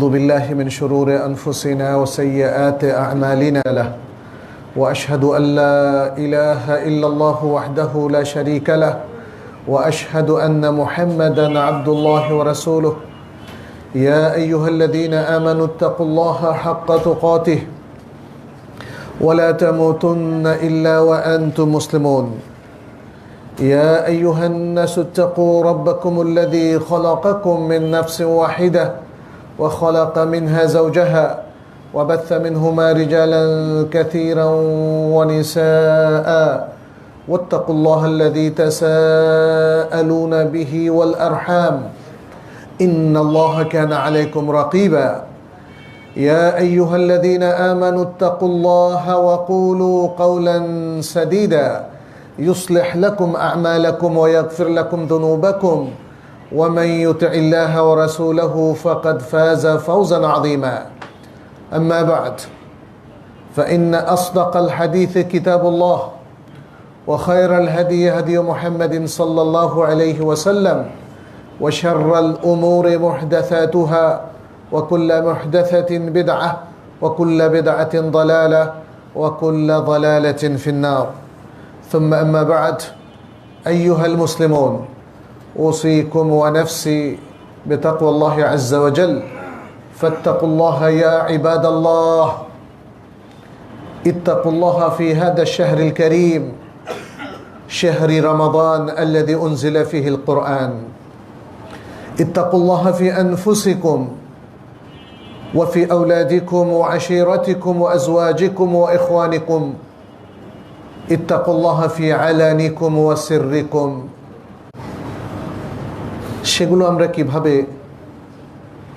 ونعوذ بالله من شرور أنفسنا وسيئات أعمالنا له وأشهد أن لا إله إلا الله وحده لا شريك له وأشهد أن محمدا عبد الله ورسوله يا أيها الذين آمنوا اتقوا الله حق تقاته ولا تموتن إلا وأنتم مسلمون يا أيها الناس اتقوا ربكم الذي خلقكم من نفس واحدة وخلق منها زوجها وبث منهما رجالا كثيرا ونساء واتقوا الله الذي تساءلون به والأرحام إن الله كان عليكم رقيبا يا أيها الذين آمنوا اتقوا الله وقولوا قولا سديدا يصلح لكم أعمالكم ويغفر لكم ذنوبكم ومن يطع الله ورسوله فقد فاز فوزا عظيما أما بعد فإن أصدق الحديث كتاب الله وخير الهدي هدي محمد صلى الله عليه وسلم وشر الأمور محدثاتها وكل محدثة بدعة وكل بدعة ضلالة وكل ضلالة في النار ثم أما بعد أيها المسلمون أوصيكم ونفسي بتقوى الله عز وجل فاتقوا الله يا عباد الله اتقوا الله في هذا الشهر الكريم شهر رمضان الذي أنزل فيه القرآن اتقوا الله في أنفسكم وفي أولادكم وعشيرتكم وأزواجكم وإخوانكم اتقوا الله في علانكم وسركم সেগুলো আমরা কিভাবে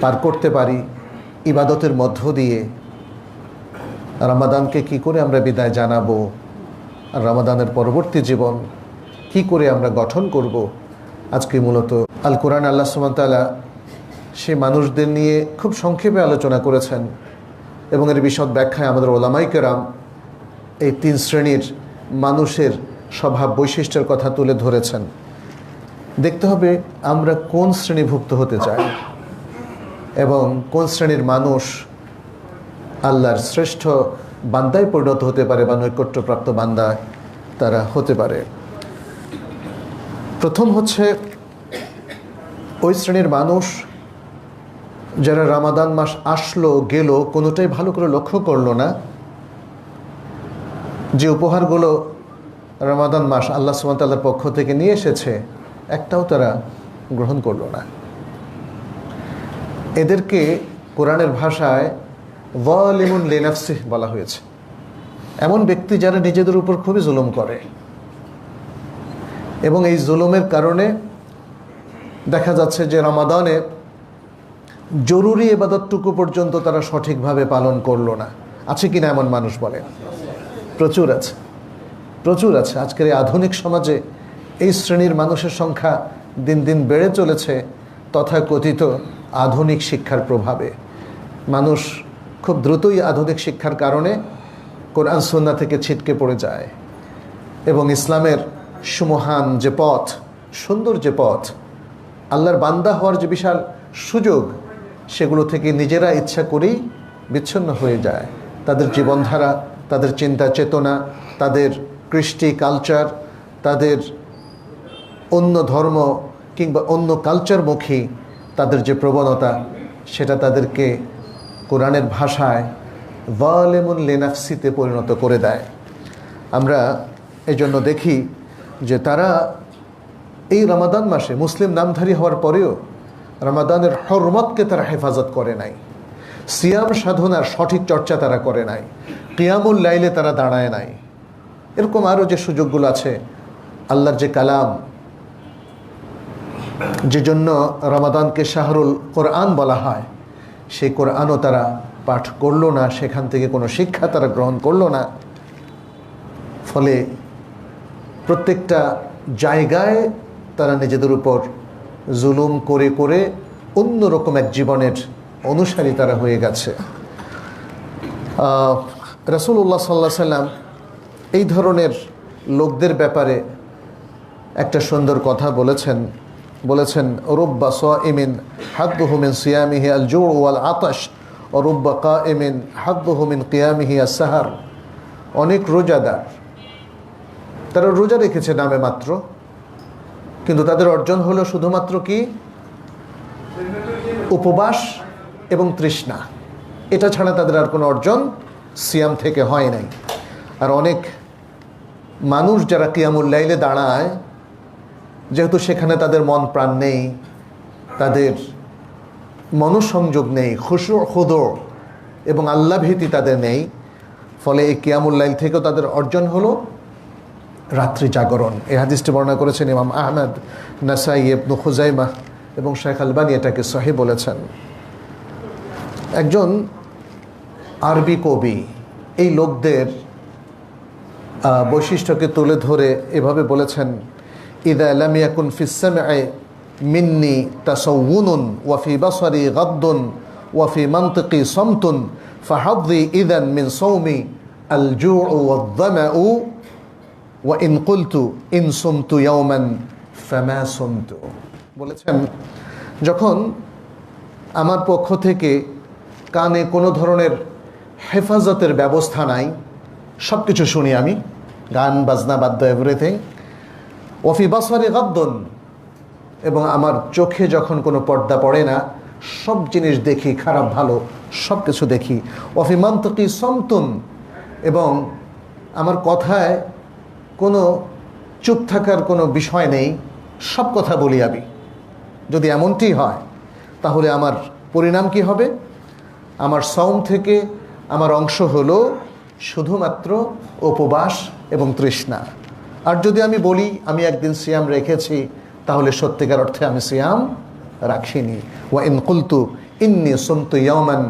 পার করতে পারি ইবাদতের মধ্য দিয়ে রমাদানকে কি করে আমরা বিদায় জানাবো আর রমাদানের পরবর্তী জীবন কি করে আমরা গঠন করব আজকে মূলত আল কোরআন আল্লাহ সুবহানাহু ওয়া তাআলা সেই মানুষদের নিয়ে খুব সংক্ষেপে আলোচনা করেছেন এবং এর বিশদ ব্যাখ্যায় আমাদের ওলামায়ে কেরাম এই তিন শ্রেণীর মানুষের স্বভাব বৈশিষ্ট্যের কথা তুলে ধরেছেন। দেখতে হবে আমরা কোন শ্রেণীভুক্ত হতে চাই এবং কোন শ্রেণীর মানুষ আল্লাহর শ্রেষ্ঠ বান্দায় পরিণত হতে পারে বা নৈকট্যপ্রাপ্ত বান্দায় তারা হতে পারে। প্রথম হচ্ছে ওই শ্রেণীর মানুষ যারা রমাদান মাস আসলো গেল কোনোটাই ভালো করে লক্ষ্য করলো না, যে উপহারগুলো রমাদান মাস আল্লাহ সুবহানাহু ওয়া তাআলার পক্ষ থেকে নিয়ে এসেছে একটাও তারা গ্রহণ করলো না। এদেরকে কোরআনের ভাষায় যালিমুন লিনাফসিহ বলা হয়েছে। এমন ব্যক্তি যারা নিজেদের উপর খুবই জুলুম করে এবং এই জুলুমের কারণে দেখা যাচ্ছে যে রমাদানে জরুরি ইবাদতটুকু পর্যন্ত তারা সঠিকভাবে পালন করলো না। আছে কিনা এমন মানুষ? বলে প্রচুর আছে, প্রচুর আছে। আজকের এই আধুনিক সমাজে এই শ্রেণীর মানুষের সংখ্যা দিন দিন বেড়ে চলেছে তথাকথিত আধুনিক শিক্ষার প্রভাবে। মানুষ খুব দ্রুতই আধুনিক শিক্ষার কারণে কোরআন সুন্নাহ থেকে ছিটকে পড়ে যায় এবং ইসলামের সুমহান যে পথ, সুন্দর যে পথ, আল্লাহর বান্দা হওয়ার যে বিশাল সুযোগ, সেগুলো থেকে নিজেরা ইচ্ছা করেই বিচ্ছিন্ন হয়ে যায়। তাদের জীবনধারা, তাদের চিন্তা চেতনা, তাদের কৃষ্টি কালচার, তাদের অন্য ধর্ম কিংবা অন্য কালচারমুখী তাদের যে প্রবণতা, সেটা তাদেরকে কোরআনের ভাষায় যালিমুন লিনাফসিতে পরিণত করে দেয়। আমরা এই জন্য দেখি যে তারা এই রমাদান মাসে মুসলিম নামধারী হওয়ার পরেও রমাদানের হরমতকে তারা হেফাজত করে নাই, সিয়াম সাধনার সঠিক চর্চা তারা করে নাই, কিয়ামুল লাইলে তারা দাঁড়ায় নাই। এরকম আরও যে সুযোগগুলো আছে, আল্লাহর যে কালাম, যে জন্য রমাদানকে শাহরুল কোরআন বলা হয়, সেই কোরআনও তারা পাঠ করলো না, সেখান থেকে কোনো শিক্ষা তারা গ্রহণ করলো না। ফলে প্রত্যেকটা জায়গায় তারা নিজেদের উপর জুলুম করে করে অন্যরকম এক জীবনের অনুসারী তারা হয়ে গেছে। রাসূলুল্লাহ সাল্লাল্লাহু আলাইহি সাল্লাম এই ধরনের লোকদের ব্যাপারে একটা সুন্দর কথা বলেছেন। বলেছেন রুব্বা সাইমিন হাদ্দুহু মিন সিয়ামিহি আল জু' ওয়াল আতাশ ও রুব্বা কাইমিন হাদ্দুহু মিন কিয়ামিহি আস সাহার। অনেক রোজাদার, তারা রোজা রেখেছে নামে মাত্র, কিন্তু তাদের অর্জন হলো শুধুমাত্র কি উপবাস এবং তৃষ্ণা। এটা ছাড়া তাদের আর কোনো অর্জন সিয়াম থেকে হয় নাই। আর অনেক মানুষ যারা কিয়ামুল লাইলে দাঁড়ায়, যেহেতু সেখানে তাদের মন প্রাণ নেই, তাদের মনোসংযোগ নেই, খুশু খুদু এবং আল্লাহ ভীতি তাদের নেই, ফলে এই কিয়ামুল লাইল থেকেও তাদের অর্জন হলো রাত্রি জাগরণ। এই হাদিসটি বর্ণনা করেছেন ইমাম আহমদ, নাসাই, ইবনে খুজাইমাহ এবং শেখ আলবানী এটাকে সহিহ বলেছেন। একজন আরবি কবি এই লোকদের বৈশিষ্ট্যকে তুলে ধরে এভাবে বলেছেন, ইদা লাম ইয়াকুন ফিস সাম'i মিন্নি তাসাউউনুন ওয়া ফি বাসারি গাদ্দুন ওয়া ফি মানতিকি সামতুন ফাহাদ্দি ইদান মিন সাওমি আল জু'উ ওয়াদ-দামা'ু ওয়া ইন কুলতু ইন সুমতু ইয়াওমান ফামা সুমতু। বলেছেন, যখন আমার পক্ষ থেকে কানে কোনো ধরনের হেফাজতের ব্যবস্থা নাই, সব কিছু শুনি আমি, গান বাজনা বাদ্য এভরিথিং, ওফি বাসারে গাদ্দন, এবং আমার চোখে যখন কোনো পর্দা পড়ে না, সব জিনিস দেখি, খারাপ ভালো সব কিছু দেখি, ওফি মানতিকি সমতুন, এবং আমার কথায় কোনো চুপ থাকার কোনো বিষয় নেই, সব কথা বলি আমি। যদি এমনটি হয় তাহলে আমার পরিণাম কি হবে? আমার সওম থেকে আমার অংশ হলো শুধুমাত্র উপবাস এবং তৃষ্ণা। আর যদি আমি বলি আমি একদিন সিয়াম রেখেছি, তাহলে সত্যিকার অর্থে আমি সিয়াম রাখিনি। ওয়া ইন কুলতু ইন্নী সুমতু ইয়াওমান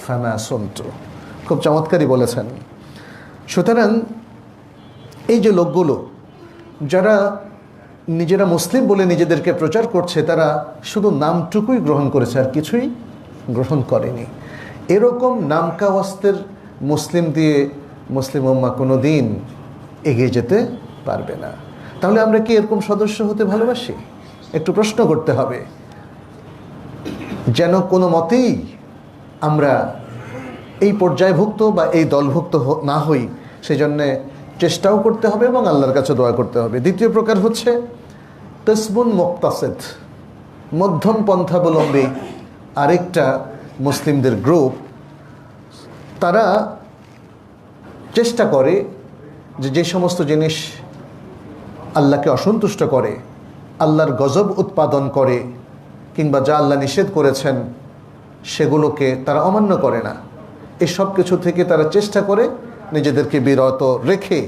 ফামা সুমতু। খুব চমৎকারই বলেছেন। সুতরাং এই যে লোকগুলো যারা নিজেরা মুসলিম বলে নিজেদেরকে প্রচার করছে, তারা শুধু নামটুকুই গ্রহণ করেছে, আর কিছুই গ্রহণ করেনি। এরকম নামকাওয়াস্তের মুসলিম দিয়ে মুসলিম উম্মাহ কোনো দিন এগিয়ে যেতে পারবে না। তাহলে আমরা কি এরকম সদস্য হতে ভালোবাসি? একটু প্রশ্ন করতে হবে, যেন কোনো মতেই আমরা এই পর্যায়ভুক্ত বা এই দলভুক্ত না হই, সেজন্যে চেষ্টাও করতে হবে এবং আল্লাহর কাছে দোয়া করতে হবে। দ্বিতীয় প্রকার হচ্ছে কিসমুন মুক্তাসিদ, মধ্যম পন্থাবলম্বী আরেকটা মুসলিমদের গ্রুপ। তারা চেষ্টা করে যে সমস্ত জিনিস আল্লাহকে অসন্তুষ্ট করে, আল্লাহর গজব উৎপাদন করে, কিংবা যা আল্লাহ নিষেধ করেছেন সেগুলোকে তারা অমান্য করে না। এই সব কিছু থেকে তারা চেষ্টা করে নিজেদেরকে বিরত রেখে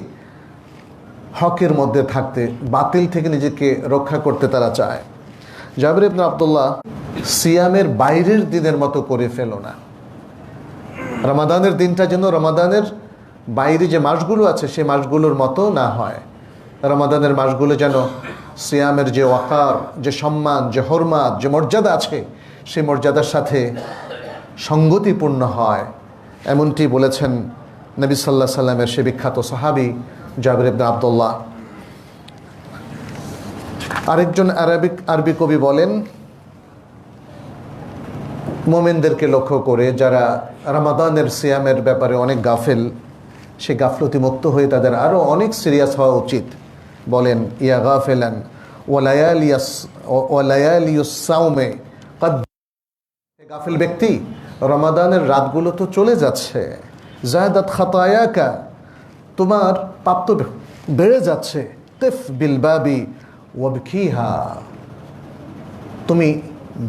হকের মধ্যে থাকতে, বাতিল থেকে নিজেকে রক্ষা করতে তারা চায়। জাবির ইবনে আব্দুল্লাহ, সিয়ামের বাইরের দিনের মতো করে ফেলো না। রমাদানের দিনটা যেন রমাদানের বাইরে যে মাসগুলো আছে সেই মাসগুলোর মতো না হয়। রমাদানের মাসগুলো যেন সিয়ামের যে ওয়াকার, যে সম্মান, যে হরমাত, যে মর্যাদা আছে, সেই মর্যাদার সাথে সঙ্গতিপূর্ণ হয়। এমনটি বলেছেন নবী সাল্লাল্লাহু আলাইহি সাল্লামের সে বিখ্যাত সাহাবী জাবির ইবনে আব্দুল্লাহ। আরেকজন আরবি কবি বলেন, মোমেনদেরকে লক্ষ্য করে যারা রমাদানের সিয়ামের ব্যাপারে অনেক গাফেল, সে গাফলতি মুক্ত হয়ে তাদের আরও অনেক সিরিয়াস হওয়া উচিত। বলেন, ইয়া গাফেলান ওয়ালায়ালিয়াস সাওমে কদ, গাফেল ব্যক্তি, রমাদানের রাতগুলো তো চলে যাচ্ছে, জায়দাত খাতায়াকা, তোমার পাপ তো বেড়ে যাচ্ছে, তিফ বিল বাবি ওয়াবকিহা, তুমি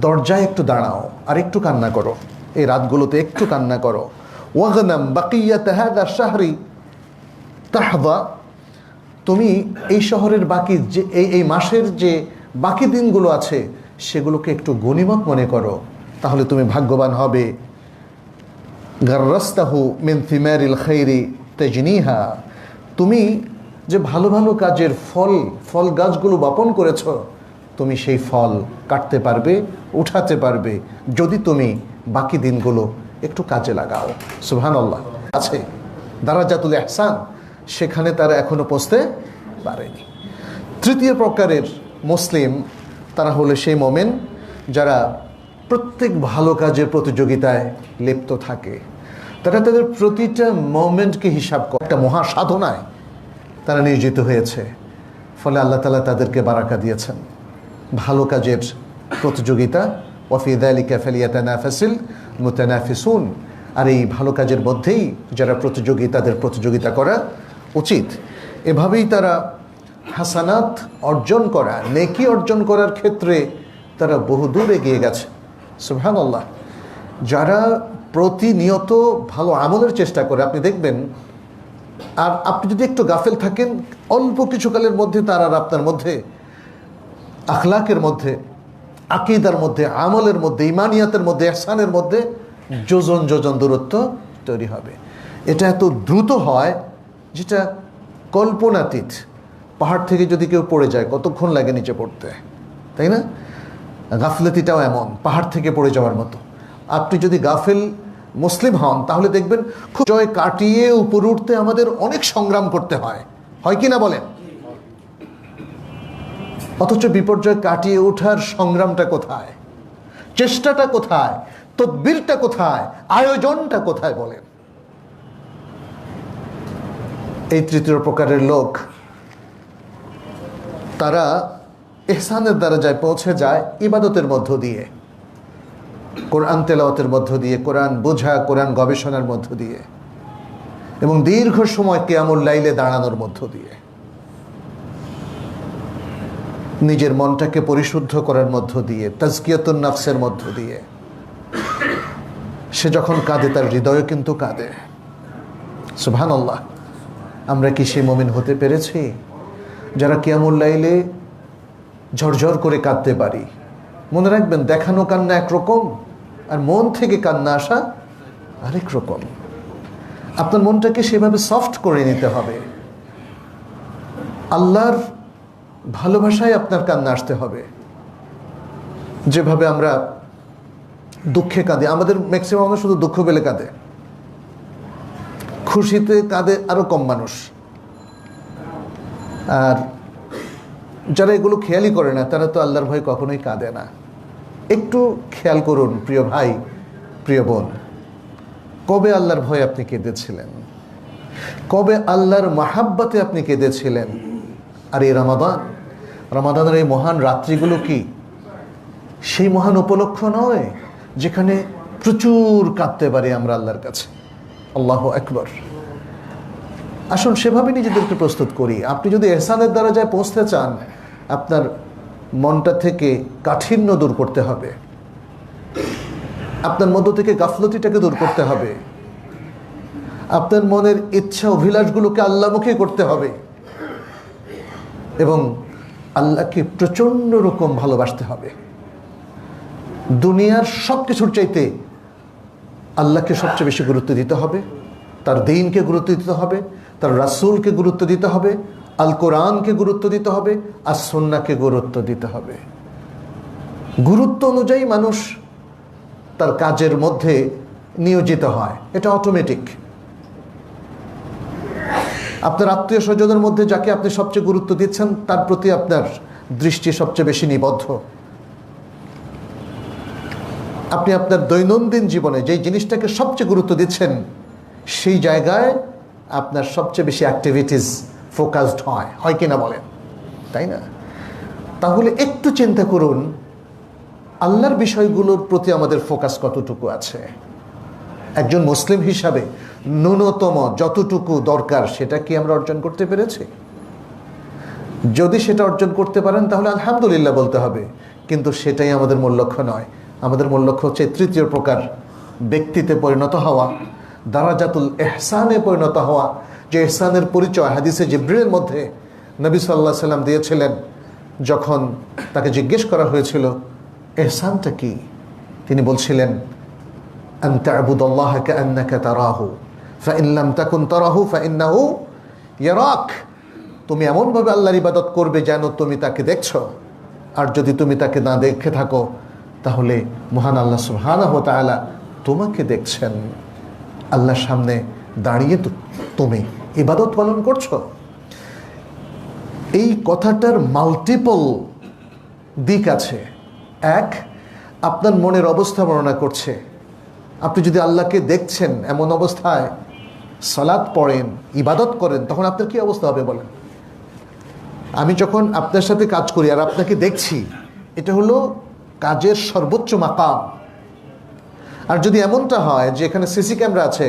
দরজায় একটু দাঁড়াও আর একটু কান্না করো, এই রাতগুলোতে একটু কান্না করো। ওয়াগনাম বাকিয়াত হাযা শাহরি তাহদা, তুমি এই শহরের বাকি যে এই মাসের যে বাকি দিনগুলো আছে সেগুলোকে একটু গনিমত মনে করো, তাহলে তুমি ভাগ্যবান হবে। গাররাস্তাহু মিন থিমারিল খাইরি তাজনিহা, তুমি যে ভালো ভালো কাজের ফল গাছগুলো বপন করেছ, তুমি সেই ফল কাটতে পারবে, উঠাতে পারবে, যদি তুমি বাকি দিনগুলো একটু কাজে লাগাও। সুবহানাল্লাহ। আছে দারাজাতুল ইহসান, সেখানে তারা এখনো পৌঁছতে পারেনি। তৃতীয় প্রকারের মুসলিম তারা হলো সেই মোমেন যারা প্রত্যেক ভালো কাজের প্রতিযোগিতায় লিপ্ত থাকে। তারা তাদের প্রতিটা মোমেন্টকে হিসাব করে একটা মহাসাধনায় তারা নিয়োজিত হয়েছে। ফলে আল্লাহ তাআলা তাদেরকে বারাকা দিয়েছেন। ভালো কাজের প্রতিযোগিতা, ওয়াফি যালিকা ফালিয়াতানাফাসিল মুতানাফিসুন, আর এই ভালো কাজের মধ্যেই যারা প্রতিযোগী তাদের প্রতিযোগিতা করা উচিত। এভাবেই তারা হাসানাত অর্জন করা, নেকি অর্জন করার ক্ষেত্রে তারা বহুদূর এগিয়ে গেছে। সুবহানাল্লাহ। যারা প্রতিনিয়ত ভালো আমলের চেষ্টা করে, আপনি দেখবেন, আর আপনি যদি একটু গাফেল থাকেন, অল্প কিছুকালের মধ্যে তার আর আপনার মধ্যে আখলাকের মধ্যে, আকীদার মধ্যে, আমলের মধ্যে, ইমানিয়াতের মধ্যে, ইহসানের মধ্যে যোজন যোজন দূরত্ব তৈরি হবে। এটা এত দ্রুত হয় যেটা কল্পনাতীত। পাহাড় থেকে যদি কেউ পড়ে যায় কতক্ষণ লাগে নিচে পড়তে, তাই না? গাফলতিটাও এমন, পাহাড় থেকে পড়ে যাওয়ার মতো। আপনি যদি গাফেল মুসলিম হন তাহলে দেখবেন খুব জয় কাটিয়ে উপরে উঠতে আমাদের অনেক সংগ্রাম করতে হয়, হয় কি না বলেন? অথচ বিপর্যয় কাটিয়ে ওঠার সংগ্রামটা কোথায়? চেষ্টাটা কোথায়? তদবিরটা কোথায়? আয়োজনটা কোথায় বলেন? এই তৃতীয় প্রকারের লোক, তারা ইহসানের দরজায় পৌঁছে যায় ইবাদতের মধ্য দিয়ে, কোরআন তেলাওয়াতের মধ্য দিয়ে, কোরআন বোঝা, কোরআন গবেষণার মধ্য দিয়ে, এবং দীর্ঘ সময় কিয়ামুল লাইলে দাঁড়ানোর মধ্য দিয়ে, নিজের মনটাকে পরিশুদ্ধ করার মধ্য দিয়ে, তাজকিয়াতুন নাফসের মধ্য দিয়ে। সে যখন কাঁদে তার হৃদয় কিন্তু কাঁদে। সুবহানাল্লাহ। আমরা কি সেই মুমিন হতে পেরেছি যারা কিয়ামুল লাইলে ঝরঝর করে কাঁদতে পারি? মনে রাখবেন, দেখানো কান্না একরকম, আর মন থেকে কান্না আসা আরেক রকম। আপনার মনটাকে সেভাবে সফট করে নিতে হবে। আল্লাহর ভালোবাসায় আপনার কান্না আসতে হবে। যেভাবে আমরা দুঃখে কাঁদে, আমাদের ম্যাক্সিমাম মানুষ শুধু দুঃখ পেলে কাঁদে, খুশিতে কাঁদে আরো কম মানুষ। আর যারা এগুলো খেয়ালই করে না তারা তো আল্লাহর ভয় কখনোই কাঁদে না। একটু খেয়াল করুন প্রিয় ভাই, প্রিয় বোন, কবে আল্লাহর ভয়ে আপনি কেঁদেছিলেন? কবে আল্লাহর মাহাব্বতে আপনি কেঁদেছিলেন? আর এই রমাদানের এই মহান রাত্রিগুলো কি সেই মহান উপলক্ষ নয় যেখানে প্রচুর কাঁদতে পারি আমরা আল্লাহর কাছে? আল্লাহু আকবার। আসুন সেভাবে নিজেদেরকে প্রস্তুত করি। আপনি যদি ইহসানের দরজায় পৌঁছতে চান, আপনার মনটা থেকে কাঠিন্য দূর করতে হবে, আপনার মধ্য থেকে গাফলতিটাকে দূর করতে হবে, আপনার মনের ইচ্ছা অভিলাষগুলোকে আল্লাহমুখী করতে হবে, এবং আল্লাহকে প্রচণ্ড রকম ভালোবাসতে হবে। দুনিয়ার সব কিছুর চাইতে আল্লাহকে সবচেয়ে বেশি গুরুত্ব দিতে হবে, তার দ্বীনকে গুরুত্ব দিতে হবে, তার রাসূলকে গুরুত্ব দিতে হবে, আল কোরআনকে গুরুত্ব দিতে হবে, আর সুন্নাহকে গুরুত্ব দিতে হবে। গুরুত্ব অনুযায়ী মানুষ তার কাজের মধ্যে নিয়োজিত হয়, এটা অটোমেটিক। আপনার আত্মীয় স্বজনের মধ্যে যাকে আপনি সবচেয়ে গুরুত্ব দিচ্ছেন তার প্রতি আপনার দৃষ্টি সবচেয়ে বেশি নিবদ্ধ। আপনি আপনার দৈনন্দিন জীবনে যেই জিনিসটাকে সবচেয়ে গুরুত্ব দিচ্ছেন সেই জায়গায় আপনার সবচেয়ে বেশি অ্যাক্টিভিটিস ফোকাসড হয় কিনা বলেন, তাই না? তাহলে একটু চিন্তা করুন আল্লাহর বিষয়গুলোর প্রতি আমাদের ফোকাস কতটুকু আছে। একজন মুসলিম হিসাবে ন্যূনতম যতটুকু দরকার সেটা কি আমরা অর্জন করতে পেরেছি? যদি সেটা অর্জন করতে পারেন তাহলে আলহামদুলিল্লাহ বলতে হবে, কিন্তু সেটাই আমাদের মূল লক্ষ্য নয়। আমাদের মূল লক্ষ্য হচ্ছে তৃতীয় প্রকার ব্যক্তিতে পরিণত হওয়া, দারাজাতুল ইহসানে পরিণত হওয়া, যে ইহসানের পরিচয় হাদিসে জিবরিলের মধ্যে নবী সাল্লাল্লাহু আলাইহি সাল্লাম দিয়েছিলেন। যখন তাকে জিজ্ঞেস করা হয়েছিল ইহসানটা কি, তিনি বলছিলেন আন তা'বুদাল্লাহা কাআন্নাকা তারাহু ফাইন লাম তাকুন তারাহু ফাইন্নাহু ইয়ারাক। তুমি এমনভাবে আল্লাহর ইবাদত করবে যেন তুমি তাকে দেখছো, আর যদি তুমি তাকে না দেখে থাকো তাহলে মহান আল্লাহ সুবহানাহু ওয়া তাআলা তোমাকে দেখছেন। আল্লাহর সামনে দাঁড়িয়ে তুমি ইবাদত পালন করছো। এই কথাটার মাল্টিপল দিক আছে। এক, আপনার মনের অবস্থা বর্ণনা করছে। আপনি যদি আল্লাহকে দেখছেন এমন অবস্থায় সালাত পড়েন, ইবাদত করেন, তখন আপনার কি অবস্থা হবে বলেন? আমি যখন আপনার সাথে কাজ করি আর আপনাকে দেখছি, এটা হলো কাজের সর্বোচ্চ মাকাম। আর যদি এমনটা হয় যে এখানে সিসি ক্যামেরা আছে,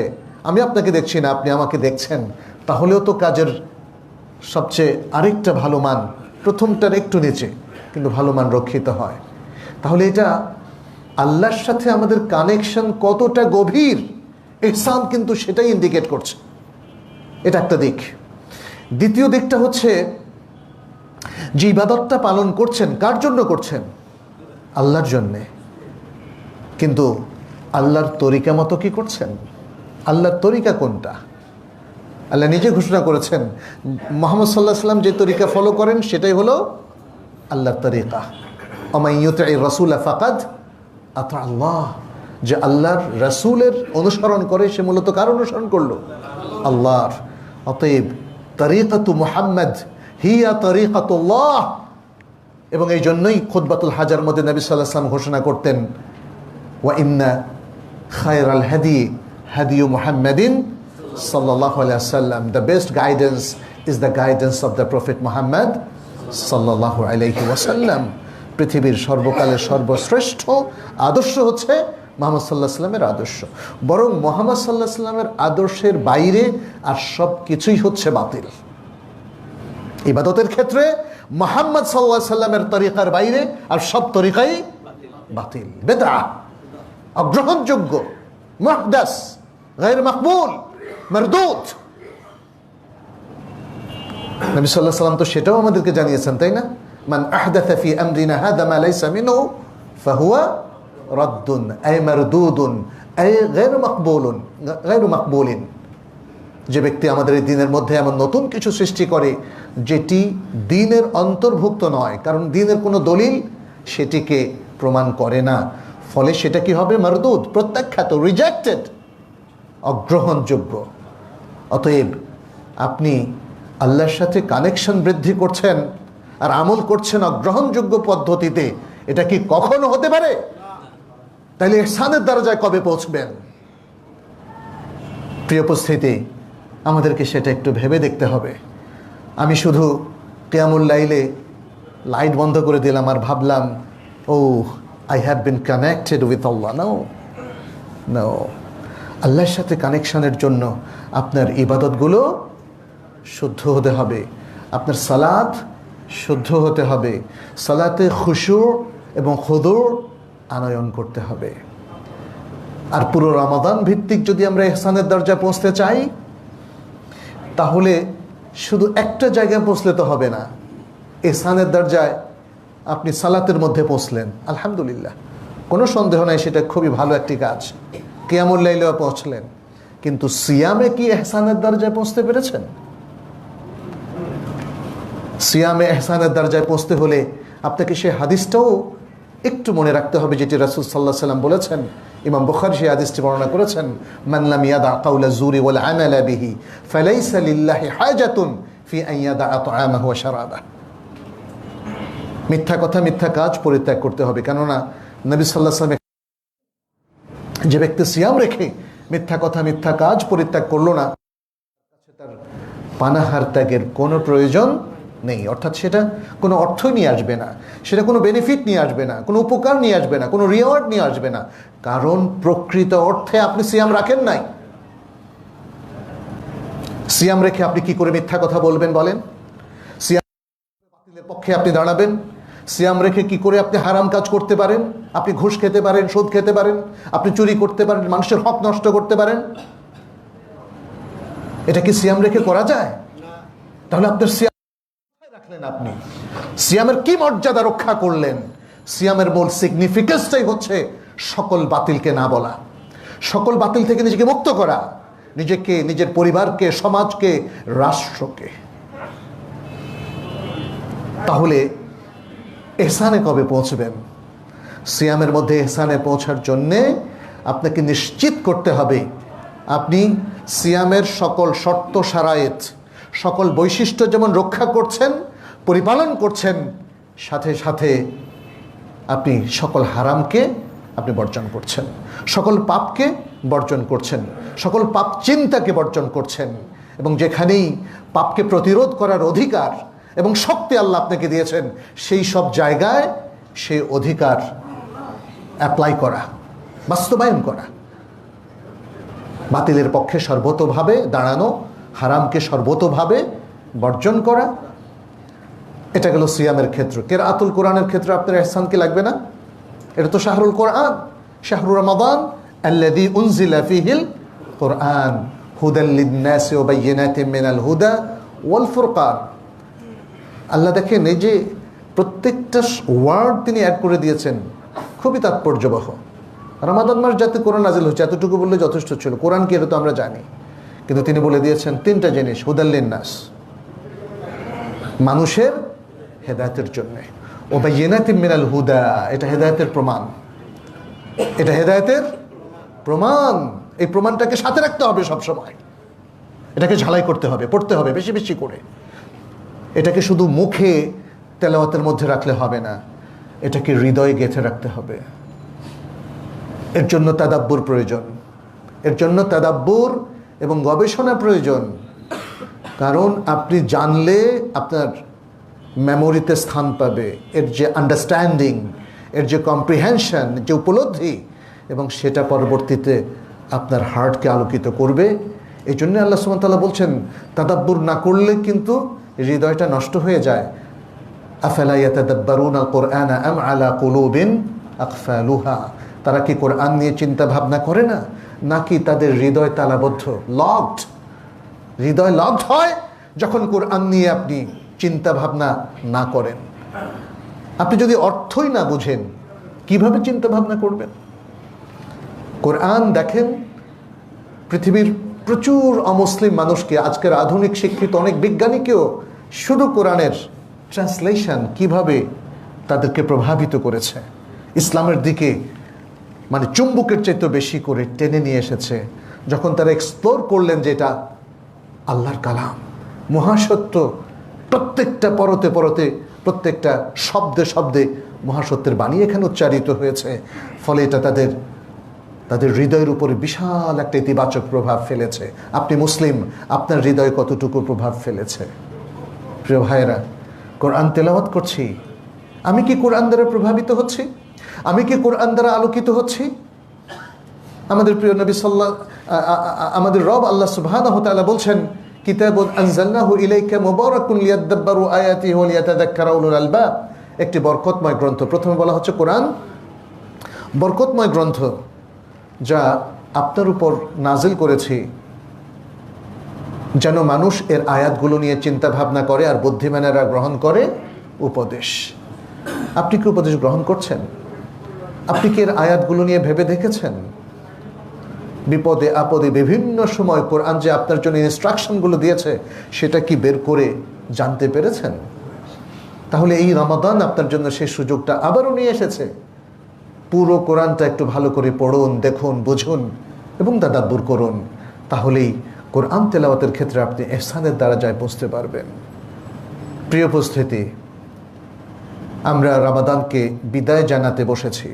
আমি আপনাকে দেখছি না, আপনি আমাকে দেখছেন, তাহলেও তো কাজের সবচেয়ে আরেকটা ভালো মান, প্রথমটার একটু নিচে, কিন্তু ভালো মান রক্ষিত হয়। তাহলে এটা আল্লাহর সাথে আমাদের কানেকশন কতটা গভীর, ইহসান কিন্তু সেটাই ইন্ডিকেট করছে। এটা একটা দিক। দ্বিতীয় দিকটা হচ্ছে যে ইবাদতটা পালন করছেন, কার জন্য করছেন? আল্লাহর জন্যে। কিন্তু আল্লাহর তরিকা মতো কি করছেন? আল্লাহর তরিকা কোনটা? আল্লাহ নিজে ঘোষণা করেছেন মুহাম্মদ সাল্লাল্লাহু আলাইহি ওয়াসাল্লাম যে তরিকা ফলো করেন সেটাই হলো আল্লাহর তরিকা। ওমাই ইউতি'র রাসূল ফাকাদ আতা আল্লাহ। যে আল্লাহর রাসূলের অনুসরণ করে সে মূলত কার অনুসরণ করলো? আল্লাহর। অতএব তরিকাতু মুহাম্মদ হিয়া তরিকাতুল্লাহ। এবং এই জন্যই খুতবাতুল হাজার মধ্যে নবী সাল্লাল্লাহু আলাইহি ওয়াসাল্লাম ঘোষণা করতেন, ওয়া ইন্না খায়রাল হাদি হাদিয়ু মুহাম্মাদিন sallallahu alaihi wasallam. The best guidance is the guidance of the Prophet Muhammad sallallahu alaihi wasallam. পৃথিবীর সর্বকালের সর্বশ্রেষ্ঠ আদর্শ হচ্ছে মুহাম্মদ সাল্লাল্লাহু আলাইহি ওয়াসাল্লামের আদর্শ। বরং মুহাম্মদ সাল্লাল্লাহু আলাইহি ওয়াসাল্লামের আদর্শের বাইরে আর সব কিছুই হচ্ছে বাতিল। ইবাদতের ক্ষেত্রে মুহাম্মদ সাল্লাল্লাহু আলাইহি ওয়াসাল্লামের তরিকার বাইরে আর সব তরিকাই বাতিল, বিদআহ, অগ্রহণযোগ্য, মুহদাস, গায়র মাকবুল, মারদুদ। নবী সাল্লাল্লাহু আলাইহি ওয়াসাল্লাম তো সেটাও আমাদেরকে জানিয়েছেন, তাই না? মান আহদাথা ফি আমরিনা হাদা মা লাইসা মিনহু ফাহুয়া রাদ্দুন আই মারদুদুন আই গায়র মাকবুলুন গায়র মাকবুলিন। যে ব্যক্তি আমাদের এই দিনের মধ্যে এমন নতুন কিছু সৃষ্টি করে যেটি দিনের অন্তর্ভুক্ত নয়, কারণ দিনের কোনো দলিল সেটিকে প্রমাণ করে না, ফলে সেটা কি হবে? মারদুদ, প্রত্যাখ্যাত, রিজেক্টেড, অগ্রহণযোগ্য। অতএব আপনি আল্লাহর সাথে কানেকশন বৃদ্ধি করছেন আর আমল করছেন অগ্রহণযোগ্য পদ্ধতিতে, এটা কি কখনো হতে পারে? তাহলে ইহসানের দরজায় কবে পৌঁছবেন? প্রিয় উপস্থিতি, আমাদেরকে সেটা একটু ভেবে দেখতে হবে। আমি শুধু কিয়ামুল লাইলে লাইট বন্ধ করে দিলাম আর ভাবলাম, oh I have been connected with Allah. No, আল্লাহর সাথে কানেকশনের জন্য আপনার ইবাদতগুলো শুদ্ধ হতে হবে, আপনার সালাত শুদ্ধ হতে হবে, সালাতে খুশু এবং খুদু আনয়ন করতে হবে। আর পুরো রমাদান ভিত্তিক যদি আমরা ইহসানের দরজায় পৌঁছতে চাই, তাহলে শুধু একটা জায়গায় পৌঁছলে তো হবে না। ইহসানের দরজায় আপনি সালাতের মধ্যে পৌঁছলেন, আলহামদুলিল্লাহ, কোনো সন্দেহ নাই, সেটা খুবই ভালো একটি কাজ। কিয়ামুল লাইলেও পৌঁছলেন, কিন্তু সিয়ামে কি ইহসানের দরজায় পৌঁছতে পেরেছেন? সিয়ামে ইহসানের দরজায় পৌঁছতে হলে আপনাকে সেই হাদিসটাও একটু মনে রাখতে হবে, যেটি রাসূল সাল্লাল্লাহু আলাইহি ওয়াসাল্লাম বলেছেন। ইমাম বুখারী সেই হাদিসটি বর্ণনা করেছেন, মান লাম ইয়াদা কাওলা যুরি ওয়াল আমালা বিহি ফালাইসা লিল্লাহি হাজাতুন ফি আন ইয়াদা তাআমাহু ওয়া শারাবাহু। মিথ্যা কথা, মিথ্যা কাজ পরিত্যাগ করতে হবে। কেননা নবী সাল্লাল্লাহু আলাইহি ওয়াসাল্লাম, যে ব্যক্তি সিয়াম রেখে মিথ্যা কথা, মিথ্যা কাজ পরিত্যাগ করলো না, তার পানাহার ত্যাগের কোনো প্রয়োজন নেই। অর্থাৎ সেটা কোনো অর্থই নিয়ে আসবে না, সেটা কোনো বেনিফিট নিয়ে আসবে না, কোনো উপকার নিয়ে আসবে না, কোনো রিওয়ার্ড নিয়ে আসবে না, কারণ প্রকৃত অর্থে আপনি সিয়াম রাখেন নাই। সিয়াম রেখে আপনি কি করে মিথ্যা কথা বলবেন বলেন? সিয়াম বাতিলের পক্ষে আপনি দাঁড়াবেন? সিয়াম রেখে কি করে আপনি হারাম কাজ করতে পারেন? আপনি ঘুষ খেতে পারেন, সুদ খেতে পারেন, আপনি চুরি করতে পারেন, মানুষের হক নষ্ট করতে পারেন? এটা কি সিয়াম রেখে করা যায়? তাহলে আপনার সিয়াম রাখলেন, আপনি সিয়ামের কি মর্যাদা রক্ষা করলেন? সিয়ামের মূল সিগনিফিকেন্সটাই হচ্ছে সকল বাতিলকে না বলা, সকল বাতিল থেকে নিজেকে মুক্ত করা, নিজেকে, নিজের পরিবারকে, সমাজকে, রাষ্ট্রকে। তাহলে ইহসানে কবে পৌঁছবেন? সিয়ামের মধ্যে ইহসানে পৌঁছার জন্যে আপনাকে নিশ্চিত করতে হবে আপনি সিয়ামের সকল শর্ত শারায়েত, সকল বৈশিষ্ট্য যেমন রক্ষা করছেন, পরিপালন করছেন, সাথে সাথে আপনি সকল হারামকে আপনি বর্জন করছেন, সকল পাপকে বর্জন করছেন, সকল পাপ চিন্তাকে বর্জন করছেন। এবং যেখানেই পাপকে প্রতিরোধ করার অধিকার এবং শক্তি আল্লাহ আপনাকে দিয়েছেন, সেই সব জায়গায় সেই অধিকার অ্যাপ্লাই করা, বাস্তবায়ন করা, বাতিলের পক্ষে সর্বতোভাবে দাঁড়ানো, হারামকে সর্বতোভাবে বর্জন করা। এটা গেল সিয়ামের ক্ষেত্র। কিরাআতুল কোরআনের ক্ষেত্রে আপনার ইহসান কি লাগবে না? এটা তো শাহরুল কোরআন, শাহরুর রমাদান আল্লাযী উনজিলা ফীহিল কোরআন হুদাল লিন-নাসি ওয়া বায়্যিনাতিন মিনাল হুদা ওয়াল ফুরকান। আল্লাহ দেখেন এই যে প্রত্যেকটা ওয়ার্ড তিনি অ্যাড করে দিয়েছেন, খুবই তাৎপর্যবহ। রমাদান মাস যাতে কোরআন নাজিল হচ্ছে এতটুকু বললে যথেষ্ট ছিল। কোরআন কি এটা তো আমরা জানি, কিন্তু তিনি বলে দিয়েছেন তিনটা জিনিস, হুদাল লিন-নাস, মানুষের হেদায়েতের জন্য, ও বায়্যিনাতিন মিনাল হুদা, এটা হেদায়েতের প্রমাণ, এটা হেদায়েতের প্রমাণ। এই প্রমাণটাকে সাথে রাখতে হবে সব সময়, এটাকে ঝালাই করতে হবে, পড়তে হবে বেশি বেশি করে। এটাকে শুধু মুখে তেলাওয়াতের মধ্যে রাখলে হবে না, এটাকে হৃদয়ে গেঁথে রাখতে হবে। এর জন্য তাদাব্বুর প্রয়োজন, এর জন্য তাদাব্বুর এবং গবেষণা প্রয়োজন। কারণ আপনি জানলে আপনার মেমোরিতে স্থান পাবে, এর যে আন্ডারস্ট্যান্ডিং, এর যে কম্প্রিহেনশন, যে উপলব্ধি, এবং সেটা পরবর্তীতে আপনার হার্টকে আলোকিত করবে। এই জন্য আল্লাহ সুবহানাহু ওয়া তাআলা বলছেন তাদাব্বুর না করলে কিন্তু হৃদয়টা নষ্ট হয়ে যায়। আফালা ইয়াতাদাব্বারুনাল কুরআনা আম আলা কুলুবিন আকফালুহা, তারা কি কোরআন নিয়ে চিন্তা ভাবনা করে না, নাকি তাদের হৃদয় তালাবদ্ধ, লকড? হৃদয় লকড হয় যখন কোরআন নিয়ে আপনি চিন্তা ভাবনা না করেন। আপনি যদি অর্থই না বুঝেন কিভাবে চিন্তা ভাবনা করবেন? কোরআন দেখেন পৃথিবীর প্রচুর অমুসলিম মানুষকে, আজকের আধুনিক শিক্ষিত অনেক বিজ্ঞানীকেও শুধু কোরআনের ট্রান্সলেশন কিভাবে তাদেরকে প্রভাবিত করেছে, ইসলামের দিকে মানে চুম্বকের চাইতে বেশি করে টেনে নিয়ে এসেছে। যখন তারা এক্সপ্লোর করলেন যে এটা আল্লাহর কালাম, মহাসত্য, প্রত্যেকটা পরতে পরতে, প্রত্যেকটা শব্দে শব্দে মহাসত্যের বাণী এখানে উচ্চারিত হয়েছে, ফলে এটা তাদের হৃদয়ের উপরে বিশাল একটা ইতিবাচক প্রভাব ফেলেছে। আপনি মুসলিম, আপনার হৃদয়ে কতটুকু প্রভাব ফেলেছে? প্রিয় ভাইয়েরা, কোরআন তেলাওয়াত করছি, আমি কি কোরআন দ্বারা প্রভাবিত হচ্ছি? আমি কি কোরআন দ্বারা আলোকিত হচ্ছি? আমাদের প্রিয় নবী আমাদের রব আল্লাহ সুবহানাহু ওয়া তাআলা বলছেন, কিতাবুন আনজালনাহু ইলাইকা মুবারাকুন লিয়াদাব্বারু আয়াতিহি ওয়া লিয়াতাযাক্কারা উলুল আলবাব। একটি বরকতময় গ্রন্থ। প্রথমে বলা হচ্ছে কোরআন বরকতময় গ্রন্থ, যা আপনার উপর নাজিল করেছি যেন মানুষ এর আয়াতগুলো নিয়ে চিন্তা ভাবনা করে আর বুদ্ধিমানেরা গ্রহণ করে উপদেশ। আপনি কি উপদেশ গ্রহণ করছেন? আপনি কি এর আয়াতগুলো নিয়ে ভেবে দেখেছেন? বিপদে আপদে বিভিন্ন সময় কোরআন যে আপনার জন্য ইনস্ট্রাকশনগুলো দিয়েছে সেটা কি বের করে জানতে পেরেছেন? তাহলে এই রমাদান আপনার জন্য সেই সুযোগটা আবারও নিয়ে এসেছে। পুরো কোরআনটা একটু ভালো করে পড়ুন, দেখুন, বুঝুন এবং তাদাব্বুর করুন। তাহলেই কোরআন তেলাওয়াতের ক্ষেত্রে আপনি ইহসানের দরজায় পৌঁছতে পারবেন। প্রিয় উপস্থিতি, আমরা রমাদানকে বিদায় জানাতে বসেছি।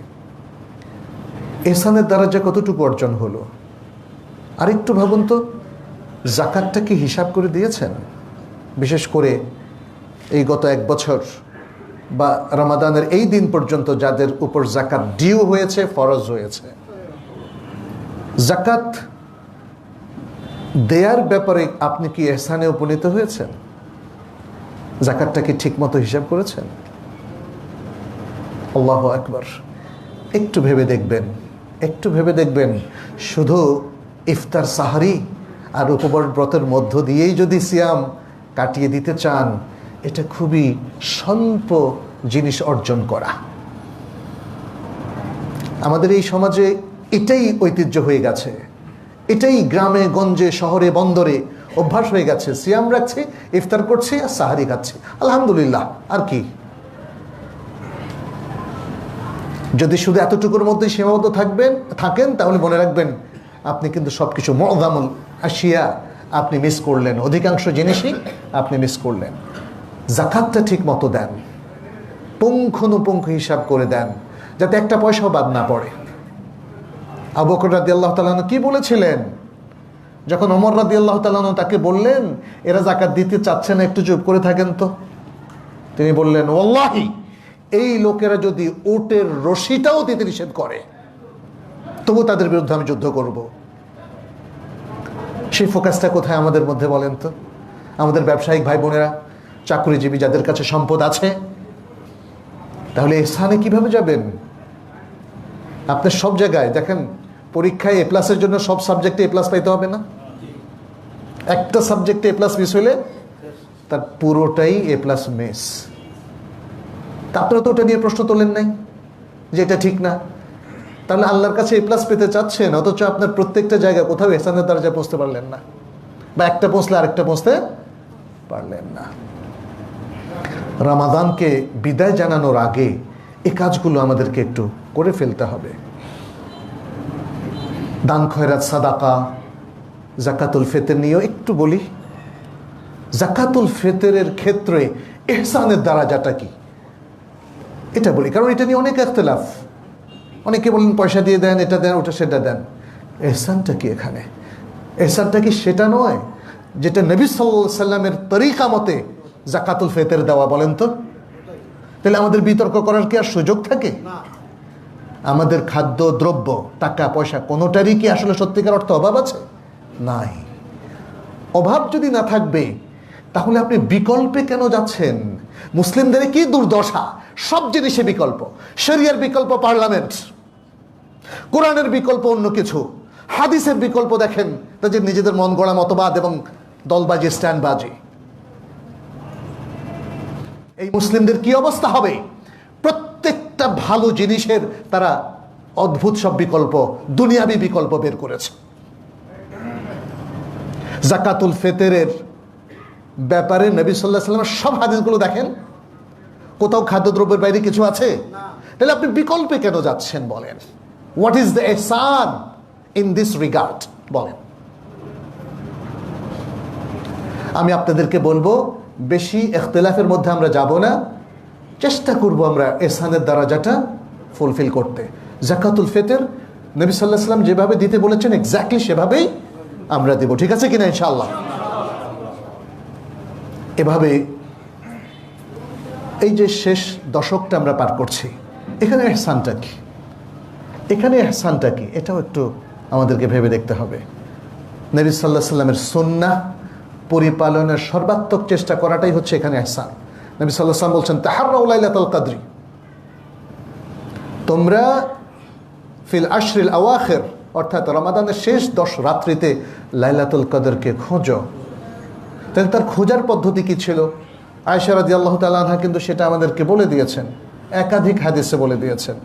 ইহসানের দরজা কতটুকু অর্জন হলো? আরেকটু ভাবুন তো, যাকাতটা কি হিসাব করে দিয়েছেন? বিশেষ করে এই গত এক বছর বা রমাদানের এই দিন পর্যন্ত যাদের উপর যাকাত ডিউ হয়েছে, ফরজ হয়েছে, যাকাত দেয়ার ব্যাপারে আপনি কি ইহসানে উপনীত হয়েছেন? যাকাতটা কি ঠিক মতো হিসাব করেছেন? আল্লাহু আকবার। একটু ভেবে দেখবেন, একটু ভেবে দেখবেন, শুধু ইফতার, সাহারি আর উপবাস ব্রতের মধ্য দিয়েই যদি সিয়াম কাটিয়ে দিতে চান, এটা খুবই স্বল্প জিনিস অর্জন করা। আমাদের এই সমাজে এটাই ঐতিহ্য হয়ে গেছে, এটাই গ্রামে গঞ্জে শহরে বন্দরে অভ্যাস হয়ে গেছে। সিয়াম রাখছি, ইফতার করছি আর সাহারি খাচ্ছি, আলহামদুলিল্লাহ। আর কি? যদি শুধু এতটুকুর মধ্যেই সীমাবদ্ধ থাকেন তাহলে মনে রাখবেন আপনি কিন্তু সব কিছু মুআযামুল আশিয়া আপনি মিস করলেন, অধিকাংশ জিনিসই আপনি মিস করলেন। যাকাতটা ঠিক মতো দেন, পুঙ্খানুপুঙ্খ হিসাব করে দেন, যাতে একটা পয়সাও বাদ না পড়ে। আবু বকর রাদিয়াল্লাহু তাআলা আনহু কি বলেছিলেন যখন ওমর রাদিয়াল্লাহু তাআলা আনহু তাকে বললেন এরা যাকাত দিতে চাচ্ছে না, একটু চুপ করে থাকেন তো? তিনি বললেন, ওয়াল্লাহি এই লোকেরা যদি উটের রশিটাও দিতে নিষেধ করে তবু তাদের বিরুদ্ধে আমি যুদ্ধ করব। সেই ফোকাসটা কোথায় আমাদের মধ্যে বলেন তো? আমাদের ব্যবসায়িক ভাই বোনেরা, চাকরিজীবী যাদের কাছে সম্পদ আছে, তাহলে ইহসানে কিভাবে যাবেন? আপনার সব জায়গায় দেখেন, পরীক্ষায় এ প্লাসের জন্য সব সাবজেক্টে এ প্লাস পাইতে হবে না। একটা সাবজেক্টে এ প্লাস মিস হইলে তার পুরোটাই এ প্লাস মিস। তা আপনারা তো ওটা নিয়ে প্রশ্ন তোলেন নাই যে এটা ঠিক না। তাহলে আল্লাহর কাছে এ প্লাস পেতে চাচ্ছেন, অথচ আপনার প্রত্যেকটা জায়গায় কোথাও ইহসানের দরজায় পৌঁছতে পারলেন না, বা একটা পৌঁছলে আরেকটা পৌঁছতে পারলেন না। রমাদানকে বিদায় জানানোর আগে এই কাজগুলো আমাদেরকে একটু করে ফেলতে হবে। দান খয়রাত, সাদাকা, জাকাতুল ফিতর নিয়েও একটু বলি। জাকাতুল ফিতরের ক্ষেত্রে ইহসানের দারাজাটা কি এটা বলি, কারণ এটা নিয়ে অনেক ইখতিলাফ। অনেকে বলেন পয়সা দিয়ে দেন, এটা দেন, ওটা সেটা দেন। ইহসানটা কি এখানে? ইহসানটা কি সেটা নয় যেটা নবী সাল্লাল্লাহু আলাইহি সাল্লামের তরিকা মতে জাকাতুল ফিতর দেওয়া? বলেন তো, তাহলে আমাদের বিতর্ক করার কি আর সুযোগ থাকে? আমাদের খাদ্য দ্রব্য, টাকা পয়সা কোনোটারই কি আসলে সত্যিকার অর্থ অভাব আছে? নাই। অভাব যদি না থাকবে তাহলে আপনি বিকল্পে কেন যাচ্ছেন? মুসলিমদের কি দুর্দশা, সব জিনিসে বিকল্প। শরিয়ার বিকল্প পার্লামেন্ট, কোরআনের বিকল্প অন্য কিছু, হাদিসের বিকল্প দেখেন তাদের নিজেদের মন গড়া মতবাদ এবং দলবাজি, স্ট্যান্ডবাজি। এই মুসলিমদের কি অবস্থা হবে? প্রত্যেকটা ভালো জিনিসের তারা অদ্ভুত সব বিকল্প, দুনিয়াবি বিকল্প বের করেছে। জাকাতুল ফিতরের ব্যাপারে নবী সাল্লাল্লাহু আলাইহি ওয়াসাল্লামের সব হাদিসগুলো দেখেন, কোথাও খাদ্যদ্রব্যের বাইরে কিছু আছে? তাহলে আপনি বিকল্পে কেন যাচ্ছেন বলেন? What is the Ihsan in this regard বলেন? আমি আপনাদেরকে বলবো, বেশি ইখতিলাফের মধ্যে আমরা যাব না, চেষ্টা করব আমরা ইহসানের দারাজাটা ফুলফিল করতে। জাকাতুল ফিতর নবী সাল্লাল্লাহু আলাইহি ওয়াসাল্লাম যেভাবে দিতে বলেছেন এক্স্যাক্টলি সেভাবেই আমরা দেব, ঠিক আছে কিনা ইনশাআল্লাহ? এভাবে এই যে শেষ দশকটা আমরা পার করছি, এখানে ইহসানটা কি? এখানে ইহসানটা কি এটাও একটু আমাদেরকে ভেবে দেখতে হবে। নবী সাল্লাল্লাহু আলাইহি ওয়াসাল্লামের সুন্নাহ পরিপালনের সর্বাত্মক চেষ্টা করাটাই হচ্ছে এখানে ইহসান। নবী সাল্লাল্লাহু আলাইহি ওয়াসাল্লাম বলছেন, তাহাররাউ লাইলাতুল কদরি, তোমরা ফিল আশরিল আওয়াখির, অর্থাৎ রমাদানের শেষ 10 রাত্রিতে লাইলাতুল কদরকে খোঁজো। তাহলে তার খোঁজার পদ্ধতি কি ছিল? আয়েশা রাদিয়াল্লাহু তাআলা আনহা কিন্তু সেটা আমাদেরকে বলে দিয়েছেন, একাধিক হাদিসে বলে দিয়েছেন।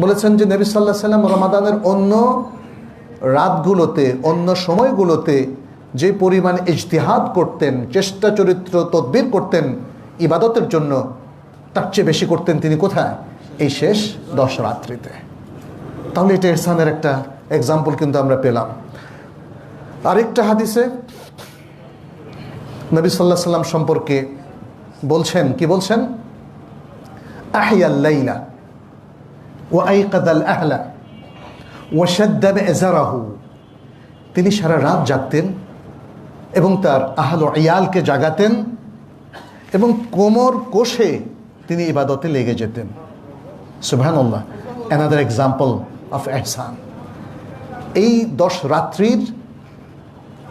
বলেছেন যে নবী সাল্লাল্লাহু আলাইহি ওয়াসাল্লাম রমাদানের অন্য রাতগুলোতে, অন্য সময়গুলোতে যে পরিমাণ ইজতিহাদ করতেন, চেষ্টা চরিত্র তদবির করতেন ইবাদতের জন্য, তার চেয়ে বেশি করতেন তিনি কোথায়? এই শেষ 10 রাত্রিতে। তাহলে এটা ইহসানের একটা এক্সাম্পল কিন্তু আমরা পেলাম। আরেকটা হাদিসে নবী সাল্লাল্লাহু আলাইহি ওয়াসাল্লাম সম্পর্কে বলছেন, কি বলছেন? আহইয়াল লাইলা ওয়া আইকাদাল আহলা ওয়া শাদ্দা বি'জারাহু, তিনি সারা রাত জাগতেন এবং তার আহল ও ইয়ালকে জাগাতেন এবং কোমর কষে তিনি ইবাদতে লেগে যেতেন। সুবহানাল্লাহ, অ্যানাদার এক্সাম্পল অফ ইহসান। এই 10 রাত্রির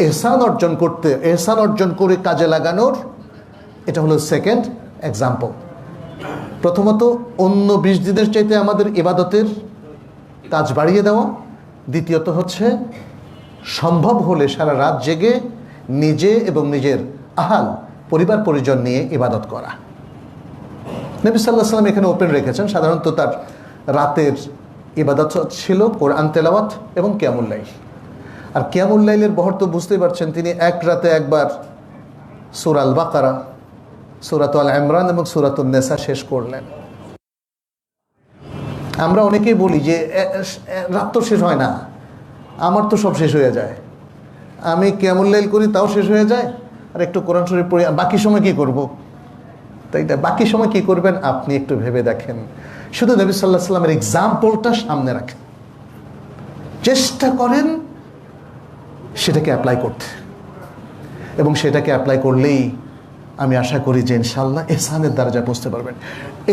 ইহসান অর্জন করতে, ইহসান অর্জন করে কাজে লাগানোর এটা হলো সেকেন্ড এক্সাম্পল। প্রথমত অন্য 20 দিনের চাইতে আমাদের ইবাদতের কাজ বাড়িয়ে দেওয়া। দ্বিতীয়ত হচ্ছে সম্ভব হলে সারা রাত জেগে নিজে এবং নিজের আহাল পরিবার পরিজন নিয়ে ইবাদত করা। নবী সাল্লাল্লাহু আলাইহি ওয়াসাল্লাম এখানে ওপেন রেখেছেন, সাধারণত তার রাতের ইবাদত ছিল কোরআন তেলাওয়াত এবং কিয়ামুল লাইল। আর কিয়ামুল লাইলের বহর তো বুঝতেই পারছেন, তিনি এক রাতে একবার সূরা আল বাকারা, সূরাতুল ইমরান এবং সূরাতুন নিসা শেষ করলেন। আমরা অনেকেই বলি যে রাত তো শেষ হয় না, আমার তো সব শেষ হয়ে যায়, আমি কিয়ামুল লাইল করি তাও শেষ হয়ে যায়, আর একটু কোরআন শরীফ পড়ি, বাকি সময় কী করব? তো তাই না? বাকি সময় কি করবেন আপনি একটু ভেবে দেখেন। শুধু নবী সাল্লাল্লাহু আলাইহি সাল্লামের এক্সাম্পলটা সামনে রাখেন, চেষ্টা করেন সেটাকে অ্যাপ্লাই করতে, এবং সেটাকে অ্যাপ্লাই করলেই আমি আশা করি যে ইনশাআল্লাহ ইহসানের দরজায় পৌঁছতে পারবেন।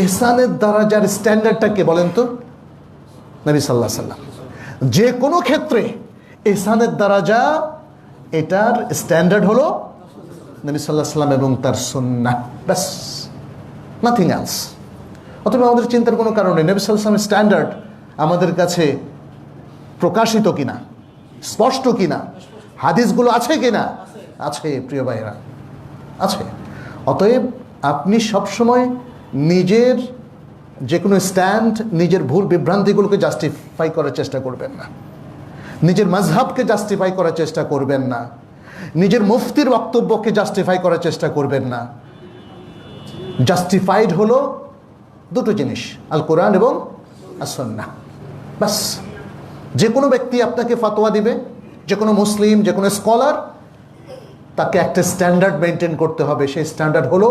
ইহসানের দরজার স্ট্যান্ডার্ডটা কে বলেন তো? নবী সাল্লাল্লাহু আলাইহি সাল্লাম। যে কোনো ক্ষেত্রে ইহসানের দরজা, এটার স্ট্যান্ডার্ড হলো নবী সাল্লাল্লাহু আলাইহি সাল্লাম এবং তার সুন্নাহ, ব্যাস, নাথিং এলস। অথবা আমাদের চিন্তার কোনো কারণ নেই। নবী সাল্লাল্লাহু আলাইহি সাল্লামের স্ট্যান্ডার্ড আমাদের কাছে প্রকাশিত কিনা, স্পষ্ট কিনা, হাদিসগুলো আছে কিনা? আছে প্রিয় ভাইরা, আছে। অতএব আপনি সবসময় নিজের যে কোনো স্ট্যান্ড, নিজের ভুল বিভ্রান্তিগুলোকে জাস্টিফাই করার চেষ্টা করবেন না, নিজের মাযহাবকে জাস্টিফাই করার চেষ্টা করবেন না, নিজের মুফতির বক্তব্যকে জাস্টিফাই করার চেষ্টা করবেন না। জাস্টিফাইড হলো দুটো জিনিস, আল কোরআন এবং আস-সুন্নাহ, বাস। যে কোনো ব্যক্তি আপনাকে ফতোয়া দিবে, যে কোনো মুসলিম, যে কোনো স্কলার, তাকে একটা স্ট্যান্ডার্ড মেনটেন করতে হবে। সেই স্ট্যান্ডার্ড হলো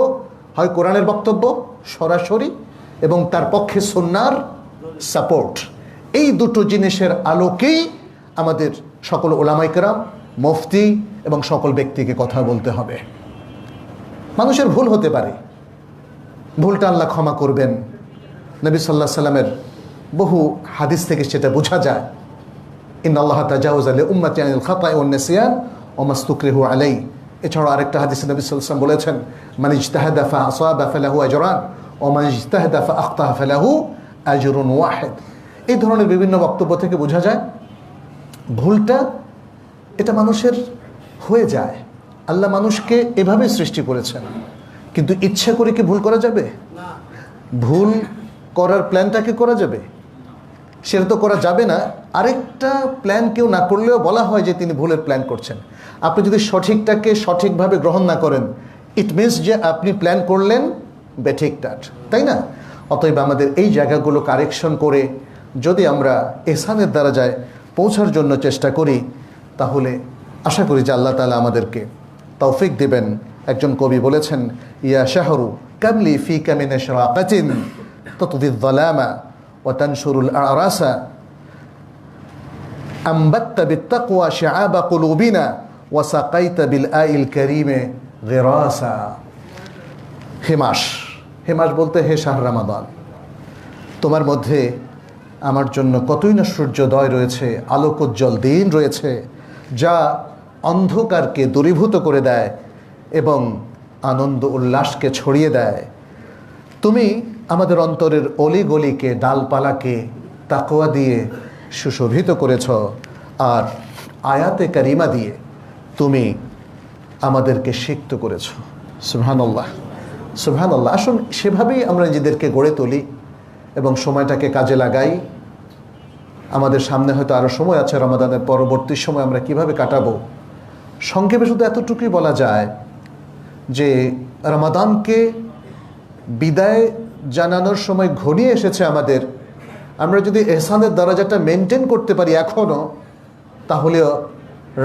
হয় কোরআনের বক্তব্য সরাসরি এবং তার পক্ষে সুন্নাহর সাপোর্ট। এই দুটো জিনিসের আলোকেই আমাদের সকল উলামায়ে কেরাম, মুফতি এবং সকল ব্যক্তিকে কথা বলতে হবে। মানুষের ভুল হতে পারে, ভুলটা আল্লাহ ক্ষমা করবেন। নবী সাল্লাল্লাহু আলাইহি সাল্লামের বহু হাদিস থেকে সেটা বোঝা যায়। ইন্নাল্লাহা তাজাওয়াজা লিউম্মাতি আনিল খাতা'i ওয়ান নিসয়ান ওয়া মাসতুকরিহু আলাইহি। এছাড়াও আরেকটা হাদিসে নবী সাল্লাল্লাহু আলাইহি ওয়াসাল্লাম বলেছেন, মান ইজতাহাদা ফা আসাবা ফালাহু আজরান ওয়া মান ইজতাহাদা ফা আখতা ফালাহু আজরুন ওয়াহিদ। এই ধরনের বিভিন্ন বক্তব্য থেকে বোঝা যায় ভুলটা এটা মানুষের হয়ে যায়। আল্লাহ মানুষকে এভাবে সৃষ্টি করেছেন, কিন্তু ইচ্ছা করে কি ভুল করা যাবে? ভুল করার প্ল্যানটাকে করা যাবে? সেটা তো করা যাবে না। আরেকটা প্ল্যান কেউ না করলেও বলা হয় যে তিনি ভুলের প্ল্যান করছেন। আপনি যদি সঠিকটাকে সঠিকভাবে গ্রহণ না করেন, ইট মিনস যে আপনি প্ল্যান করলেন বেঠিকটার, তাই না? অতএব আমাদের এই জায়গাগুলো কারেকশন করে যদি আমরা ইহসানের দরজায় পৌঁছার জন্য চেষ্টা করি, তাহলে আশা করি যে আল্লাহ তাআলা আমাদেরকে তৌফিক দিবেন। একজন কবি বলেছেন, ইয়া শাহরু কামলি ফিকা মিন ইশরাকাতিন তাতদিয যালামা ওয়া তানশুরুল আরাসা আমবাত্তা বিত্তাকওয়া শিআবা কুলুবিনা ওয়া সাকাইতা বিল আইল কারীমে গিরাসা। হে মাস, হে মাস বলতে হে শাহর রমাদান, তোমার মধ্যে আমার জন্য কতই না সূর্যোদয় রয়েছে, আলোকোজ্জ্বল দিন রয়েছে, যা অন্ধকারকে দূরীভূত করে দেয় এবং আনন্দ উল্লাসকে ছড়িয়ে দেয়। তুমি আমাদের অন্তরের অলিগলিকে, ডালপালাকে তাকওয়া দিয়ে সুশোভিত করেছ, আর আয়াতে কারিমা দিয়ে তুমি আমাদেরকে সিক্ত করেছ। সুবহানাল্লাহ, সুবহানাল্লাহ। আসুন সেভাবেই আমরা নিজেদেরকে গড়ে তুলি এবং সময়টাকে কাজে লাগাই। আমাদের সামনে হয়তো আরও সময় আছে, রমাদানের পরবর্তী সময় আমরা কিভাবে কাটাবো। সংক্ষেপে শুধু এতটুকুই বলা যায় যে রমাদানকে বিদায় জানানোর সময় ঘনিয়ে এসেছে আমাদের। আমরা যদি ইহসানের দরজাটা মেনটেন করতে পারি এখনও, তাহলেও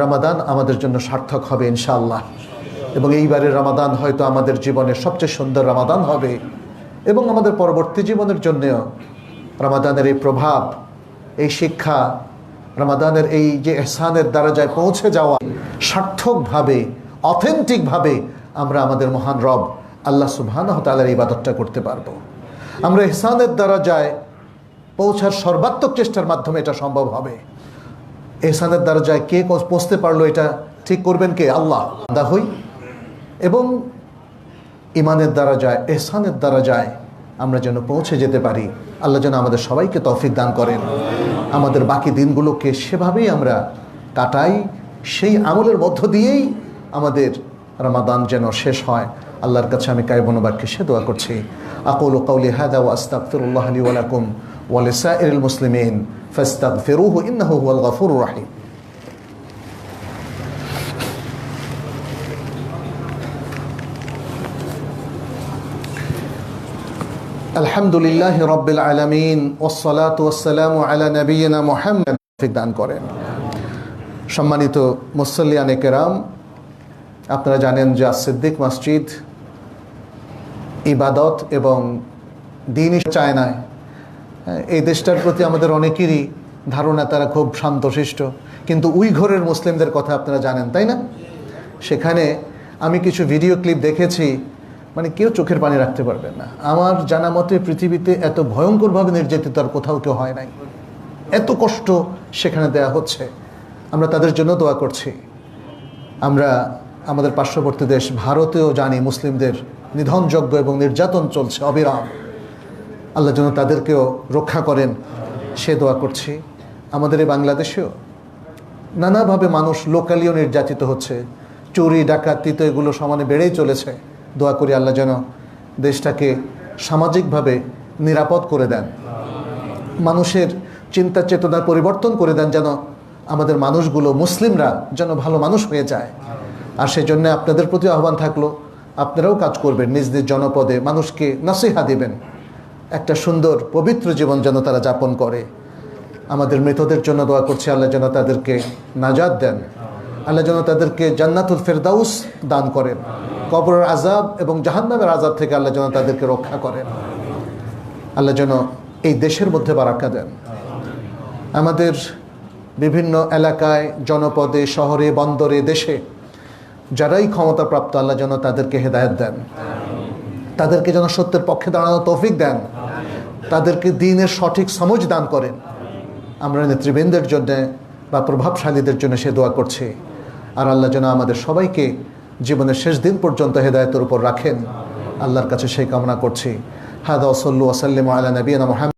রমাদান আমাদের জন্য সার্থক হবে ইনশাআল্লাহ। এবং এইবারের রমাদান হয়তো আমাদের জীবনের সবচেয়ে সুন্দর রমাদান হবে, এবং আমাদের পরবর্তী জীবনের জন্যেও রমাদানের এই প্রভাব, এই শিক্ষা, রমাদানের এই যে ইহসানের দরজায় পৌঁছে যাওয়া, সার্থকভাবে, অথেন্টিকভাবে আমরা আমাদের মহান রব আল্লাহ সুবহানাহু ওয়া তাআলার ইবাদতটা করতে পারবো। আমরা ইহসানের দরজায় পৌঁছার সর্বাত্মক চেষ্টার মাধ্যমে এটা সম্ভব হবে। ইহসানের দরজায় কে পৌঁছতে পারলো এটা ঠিক করবেন কে? আল্লাহ। বান্দা হই এবং ইমানের দরজায়, ইহসানের দরজায় আমরা যেন পৌঁছে যেতে পারি। আল্লাহ যেন আমাদের সবাইকে তৌফিক দান করেন। আমাদের বাকি দিনগুলোকে সেভাবেই আমরা কাটাই, সেই আমলের মধ্য দিয়েই আমাদের রমাদান যেন শেষ হয়। আল্লাহর কাছে আমি কায়বন বাক্যে সে দোয়া করছি। আকুলু কাওলি হাযা ওয়া আস্তাগফিরুল্লাহ লি ওয়া লাকুম ওয়া লিসাইরিল মুসলিমিন ফাস্তাগফিরুহু ইন্নাহু হুয়াল গফুরুর রহিম। আলহামদুলিল্লাহি রাব্বিল আলামিন ওয়াসসালাতু ওয়াসসালামু আলা নাবিয়িনা মুহাম্মদ। তৌফিক দান করেন। সম্মানিত মুসল্লিয়ানে কেরাম, আপনারা জানেন যে সিদ্দিক মসজিদ ইবাদত এবং দিনই চায় না। এই দেশটার প্রতি আমাদের অনেকেরই ধারণা তারা খুব শান্তশিষ্ট, কিন্তু উইঘরের মুসলিমদের কথা আপনারা জানেন, তাই না? সেখানে আমি কিছু ভিডিও ক্লিপ দেখেছি, মানে কেউ চোখের পানি রাখতে পারবেন না। আমার জানা মতে পৃথিবীতে এত ভয়ঙ্করভাবে নির্যাতিত আর কোথাও কেউ হয় নাই। এত কষ্ট সেখানে দেয়া হচ্ছে। আমরা তাদের জন্য দোয়া করছি। আমরা আমাদের পার্শ্ববর্তী দেশ ভারতেও জানি মুসলিমদের নিধনযজ্ঞ এবং নির্যাতন চলছে অবিরাম। আল্লাহ যেন তাদেরকেও রক্ষা করেন সে দোয়া করছি। আমাদের এই বাংলাদেশেও নানাভাবে মানুষ লোকালিও নির্যাতিত হচ্ছে, চুরি ডাকাতি তো এগুলো সমানে বেড়েই চলেছে। দোয়া করি আল্লাহ যেন দেশটাকে সামাজিকভাবে নিরাপদ করে দেন, মানুষের চিন্তা চেতনার পরিবর্তন করে দেন, যেন আমাদের মানুষগুলো মুসলিমরা যেন ভালো মানুষ হয়ে যায়। আর সেজন্য আপনাদের প্রতি আহ্বান থাকলো, আপনারাও কাজ করবেন, নিজ নিজ জনপদে মানুষকে নসিহা দিবেন, একটা সুন্দর পবিত্র জীবন যেন তারা যাপন করে। আমাদের মৃতদের জন্য দোয়া করছি, আল্লাহ যেন তাদেরকে নাজাত দেন, আল্লাহ যেন তাদেরকে জান্নাতুল ফেরদাউস দান করেন, কবরের আযাব এবং জাহান্নামের আযাব থেকে আল্লাহ যেন তাদেরকে রক্ষা করেন। আল্লাহ যেন এই দেশের মধ্যে বারাকা দেন। আমাদের বিভিন্ন এলাকায়, জনপদে, শহরে, বন্দরে, দেশে যারাই ক্ষমতাপ্রাপ্ত, আল্লাহ যেন তাদেরকে হেদায়েত দেন, তাদেরকে যেন সত্যের পক্ষে দাঁড়ানোর তৌফিক দেন, তাদেরকে দ্বীনের সঠিক সমঝ দান করেন। আমরা নেতৃবৃন্দের জন্য বা প্রভাবশালীদের জন্য সে দোয়া করছি। আর আল্লাহ যেন আমাদের সবাইকে জীবনের শেষ দিন পর্যন্ত হেদায়েতের উপর রাখেন, আল্লাহর কাছে সেই কামনা করছি। হাদা ওয়া সাল্লু ওয়া সাল্লিমু আলা নবিয়িনা মুহাম্মদ।